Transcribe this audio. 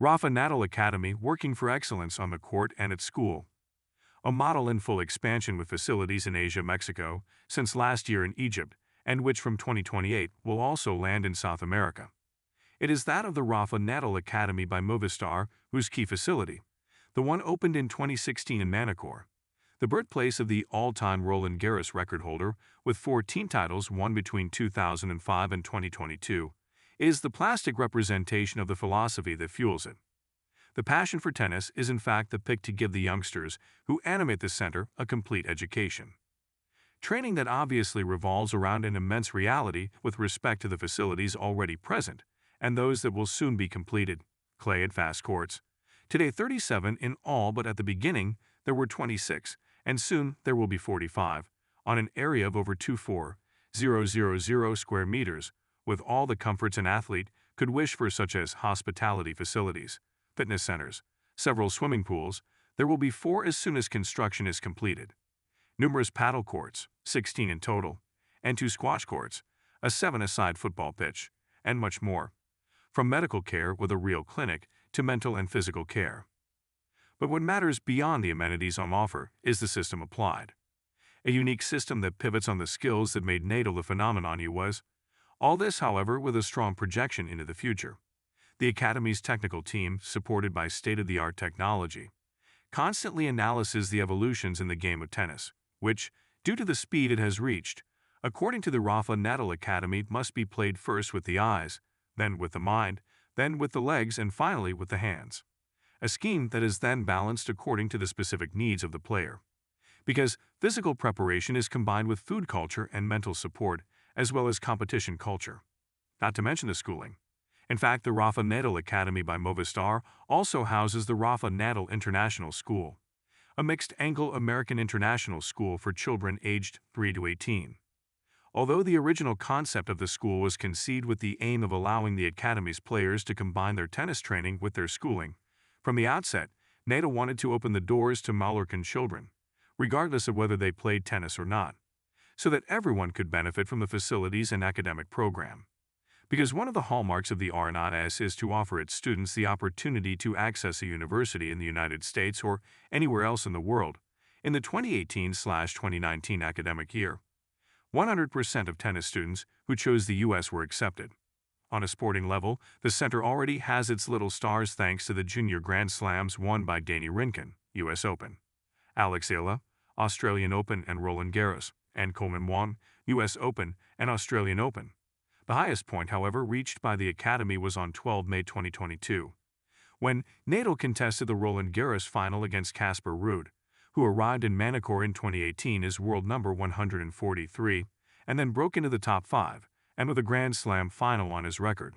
Rafa Nadal Academy, working for excellence on the court and at school. A model in full expansion with facilities in Asia, Mexico, since last year in Egypt, and which from 2028 will also land in South America. It is that of the Rafa Nadal Academy by Movistar, whose key facility, the one opened in 2016 in Manacor, the birthplace of the all-time Roland Garros record holder with 14 titles won between 2005 and 2022, is the plastic representation of the philosophy that fuels it. The passion for tennis is in fact the pick to give the youngsters who animate the center a complete education. Training that obviously revolves around an immense reality with respect to the facilities already present and those that will soon be completed, clay and fast courts. Today 37 in all, but at the beginning there were 26, and soon there will be 45, on an area of over 24,000 square meters, with all the comforts an athlete could wish for, such as hospitality facilities, fitness centers, several swimming pools. There will be 4 as soon as construction is completed. Numerous paddle courts, 16 in total, and 2 squash courts, a 7-a-side football pitch, and much more. From medical care with a real clinic to mental and physical care. But what matters beyond the amenities on offer is the system applied. A unique system that pivots on the skills that made Nadal the phenomenon he was. All this, however, with a strong projection into the future. The Academy's technical team, supported by state-of-the-art technology, constantly analyzes the evolutions in the game of tennis, which, due to the speed it has reached, according to the Rafa Nadal Academy, must be played first with the eyes, then with the mind, then with the legs, and finally with the hands. A scheme that is then balanced according to the specific needs of the player. Because physical preparation is combined with food culture and mental support, as well as competition culture. Not to mention the schooling. In fact, the Rafa Nadal Academy by Movistar also houses the Rafa Nadal International School, a mixed Anglo-American international school for children aged 3 to 18. Although the original concept of the school was conceived with the aim of allowing the Academy's players to combine their tennis training with their schooling, from the outset, Nadal wanted to open the doors to Mallorcan children, regardless of whether they played tennis or not, so that everyone could benefit from the facilities and academic program. Because one of the hallmarks of the RNAS is to offer its students the opportunity to access a university in the United States or anywhere else in the world. In the 2018/2019 academic year, 100% of tennis students who chose the U.S. were accepted. On a sporting level, the center already has its little stars thanks to the junior Grand Slams won by Danny Rinkin, U.S. Open, Alex Ayala, Australian Open and Roland Garros, and Coleman Wong, U.S. Open and Australian Open. The highest point, however, reached by the Academy was on 12 May 2022, when Nadal contested the Roland Garros final against Casper Ruud, who arrived in Manacor in 2018 as world number 143, and then broke into the top 5, and with a Grand Slam final on his record.